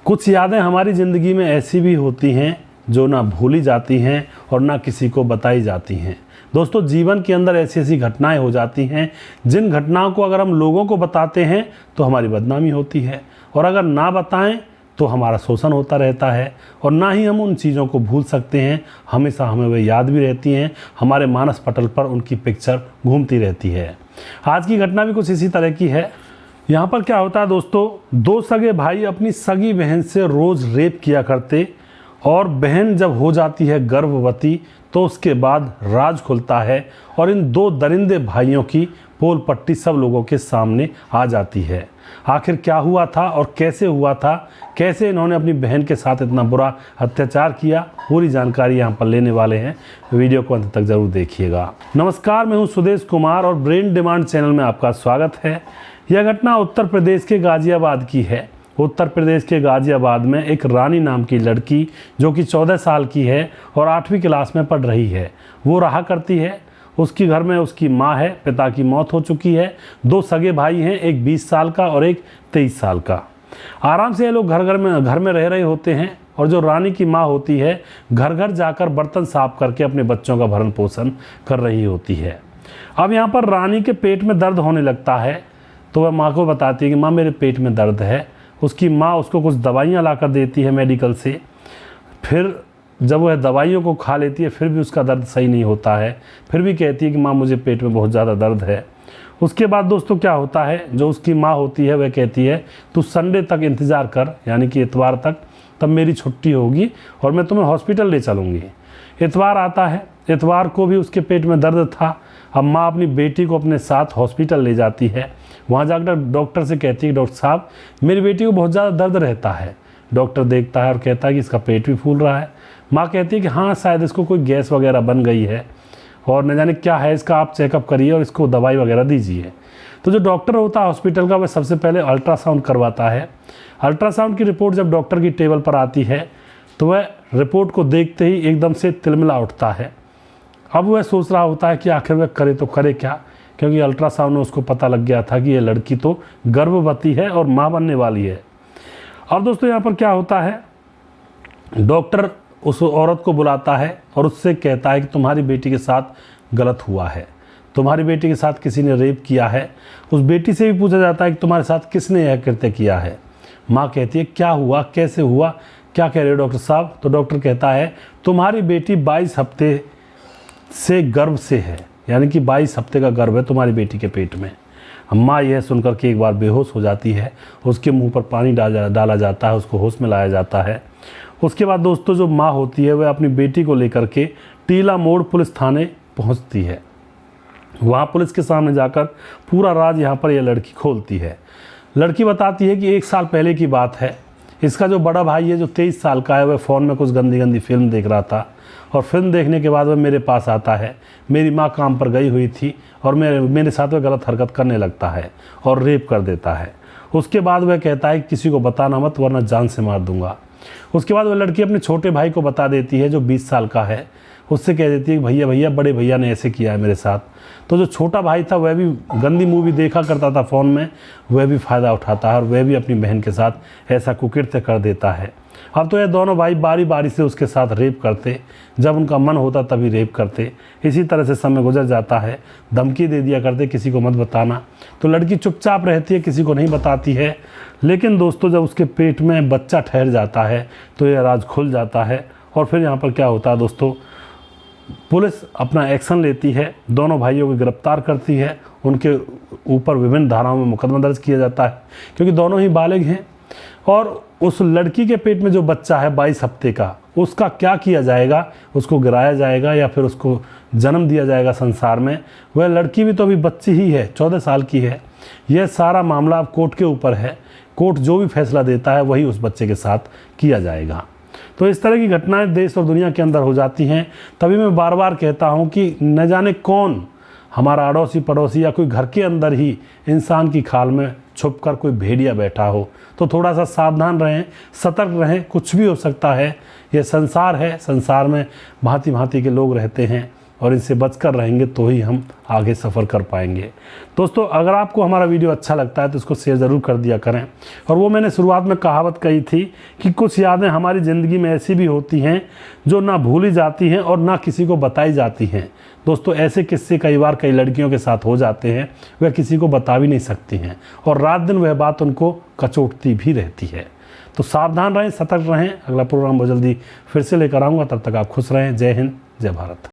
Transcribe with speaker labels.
Speaker 1: कुछ यादें हमारी ज़िंदगी में ऐसी भी होती हैं जो ना भूली जाती हैं और ना किसी को बताई जाती हैं। दोस्तों, जीवन के अंदर ऐसी ऐसी घटनाएं हो जाती हैं जिन घटनाओं को अगर हम लोगों को बताते हैं तो हमारी बदनामी होती है, और अगर ना बताएं तो हमारा शोषण होता रहता है, और ना ही हम उन चीज़ों को भूल सकते हैं। हमेशा हमें वे याद भी रहती हैं, हमारे मानस पटल पर उनकी पिक्चर घूमती रहती है। आज की घटना भी कुछ इसी तरह की है। यहाँ पर क्या होता है दोस्तों, दो सगे भाई अपनी सगी बहन से रोज़ रेप किया करते, और बहन जब हो जाती है गर्भवती तो उसके बाद राज खुलता है और इन दो दरिंदे भाइयों की पोल पट्टी सब लोगों के सामने आ जाती है। आखिर क्या हुआ था और कैसे हुआ था, कैसे इन्होंने अपनी बहन के साथ इतना बुरा अत्याचार किया, पूरी जानकारी यहाँ पर लेने वाले हैं। वीडियो को अंत तक जरूर देखिएगा। नमस्कार, मैं हूँ सुदेश कुमार और ब्रेन डिमांड चैनल में आपका स्वागत है। यह घटना उत्तर प्रदेश के गाजियाबाद की है। उत्तर प्रदेश के गाजियाबाद में एक रानी नाम की लड़की जो कि 14 साल की है और 8वीं क्लास में पढ़ रही है, वो रहा करती है। उसकी घर में उसकी माँ है, पिता की मौत हो चुकी है, दो सगे भाई हैं, एक 20 साल का और एक 23 साल का। आराम से ये लोग घर में रह रहे होते हैं, और जो रानी की माँ होती है घर घर जाकर बर्तन साफ करके अपने बच्चों का भरण पोषण कर रही होती है। अब यहाँ पर रानी के पेट में दर्द होने लगता है, तो वह माँ को बताती है कि माँ मेरे पेट में दर्द है। उसकी माँ उसको कुछ दवाइयाँ ला कर देती है मेडिकल से। फिर जब वह दवाइयों को खा लेती है फिर भी उसका दर्द सही नहीं होता है, फिर भी कहती है कि माँ मुझे पेट में बहुत ज़्यादा दर्द है। उसके बाद दोस्तों क्या होता है, जो उसकी माँ होती है वह कहती है तू संडे तक इंतज़ार कर, यानी कि इतवार तक, तब मेरी छुट्टी होगी और मैं तुम्हें हॉस्पिटल ले चलूँगी। इतवार आता है, इतवार को भी उसके पेट में दर्द था। अब माँ अपनी बेटी को अपने साथ हॉस्पिटल ले जाती है। वहाँ जाकर डॉक्टर से कहती है डॉक्टर साहब मेरी बेटी को बहुत ज़्यादा दर्द रहता है। डॉक्टर देखता है और कहता है कि इसका पेट भी फूल रहा है। माँ कहती है कि हाँ शायद इसको कोई गैस वगैरह बन गई है और न जाने क्या है इसका, आप चेकअप करिए और इसको दवाई वगैरह दीजिए। तो जो डॉक्टर होता है हॉस्पिटल का वह सबसे पहले अल्ट्रासाउंड करवाता है। अल्ट्रासाउंड की रिपोर्ट जब डॉक्टर की टेबल पर आती है तो वह रिपोर्ट को देखते ही एकदम से तिलमिला उठता है। अब वह सोच रहा होता है कि आखिर वह करे तो करे क्या, क्योंकि अल्ट्रासाउंड में उसको पता लग गया था कि यह लड़की तो गर्भवती है और माँ बनने वाली है। और दोस्तों यहाँ पर क्या होता है, डॉक्टर उस औरत को बुलाता है और उससे कहता है कि तुम्हारी बेटी के साथ गलत हुआ है, तुम्हारी बेटी के साथ किसी ने रेप किया है। उस बेटी से भी पूछा जाता है कि तुम्हारे साथ किसने यह कृत्य किया है। माँ कहती है क्या हुआ, कैसे हुआ, क्या कह रहे हो डॉक्टर साहब। तो डॉक्टर कहता है तुम्हारी बेटी 22 हफ्ते से गर्भ से है, यानी कि 22 हफ्ते का गर्भ है तुम्हारी बेटी के पेट में। माँ यह सुनकर के एक बार बेहोश हो जाती है, उसके मुंह पर पानी डाला जाता है, उसको होश में लाया जाता है। उसके बाद दोस्तों जो माँ होती है वह अपनी बेटी को लेकर के टीला मोड़ पुलिस थाने पहुँचती है। वहाँ पुलिस के सामने जाकर पूरा राज यहाँ पर यह लड़की खोलती है। लड़की बताती है कि 1 साल पहले की बात है, इसका जो बड़ा भाई है जो 23 साल का है वह फ़ोन में कुछ गंदी गंदी फिल्म देख रहा था, और फिल्म देखने के बाद वह मेरे पास आता है। मेरी माँ काम पर गई हुई थी और मेरे साथ वह गलत हरकत करने लगता है और रेप कर देता है। उसके बाद वह कहता है किसी को बताना मत वरना जान से मार दूंगा। उसके बाद वह लड़की अपने छोटे भाई को बता देती है जो 20 साल का है। उससे कह देती है कि भैया बड़े भैया ने ऐसे किया है मेरे साथ। तो जो छोटा भाई था वह भी गंदी मूवी देखा करता था फ़ोन में, वह भी फ़ायदा उठाता है और वह भी अपनी बहन के साथ ऐसा कुकृत्य कर देता है। अब तो ये दोनों भाई बारी बारी से उसके साथ रेप करते, जब उनका मन होता तभी रेप करते। इसी तरह से समय गुजर जाता है। धमकी दे दिया करते किसी को मत बताना, तो लड़की चुपचाप रहती है, किसी को नहीं बताती है। लेकिन दोस्तों जब उसके पेट में बच्चा ठहर जाता है तो यह राज खुल जाता है। और फिर यहाँ पर क्या होता है दोस्तों, पुलिस अपना एक्शन लेती है, दोनों भाइयों को गिरफ्तार करती है, उनके ऊपर विभिन्न धाराओं में मुकदमा दर्ज किया जाता है क्योंकि दोनों ही बालिग हैं। और उस लड़की के पेट में जो बच्चा है 22 हफ्ते का, उसका क्या किया जाएगा, उसको गिराया जाएगा या फिर उसको जन्म दिया जाएगा संसार में। वह लड़की भी तो अभी बच्ची ही है, 14 साल की है। यह सारा मामला अब कोर्ट के ऊपर है, कोर्ट जो भी फैसला देता है वही उस बच्चे के साथ किया जाएगा। तो इस तरह की घटनाएं देश और दुनिया के अंदर हो जाती हैं। तभी मैं बार बार कहता हूं कि न जाने कौन हमारा अड़ोसी पड़ोसी या कोई घर के अंदर ही इंसान की खाल में छुपकर कोई भेड़िया बैठा हो, तो थोड़ा सा सावधान रहें, सतर्क रहें, कुछ भी हो सकता है। यह संसार है, संसार में भांति भांति के लोग रहते हैं। और इनसे बचकर रहेंगे तो ही हम आगे सफ़र कर पाएंगे। दोस्तों, अगर आपको हमारा वीडियो अच्छा लगता है तो इसको शेयर ज़रूर कर दिया करें। और वो मैंने शुरुआत में कहावत कही थी कि कुछ यादें हमारी ज़िंदगी में ऐसी भी होती हैं जो ना भूली जाती हैं और ना किसी को बताई जाती हैं। दोस्तों, ऐसे किस्से कई बार कई लड़कियों के साथ हो जाते हैं, वह किसी को बता भी नहीं सकती हैं और रात दिन वह बात उनको कचोटती भी रहती है। तो सावधान रहें, सतर्क रहें। अगला प्रोग्राम बहुत जल्दी फिर से लेकर आऊँगा, तब तक आप खुश रहें। जय हिंद, जय भारत।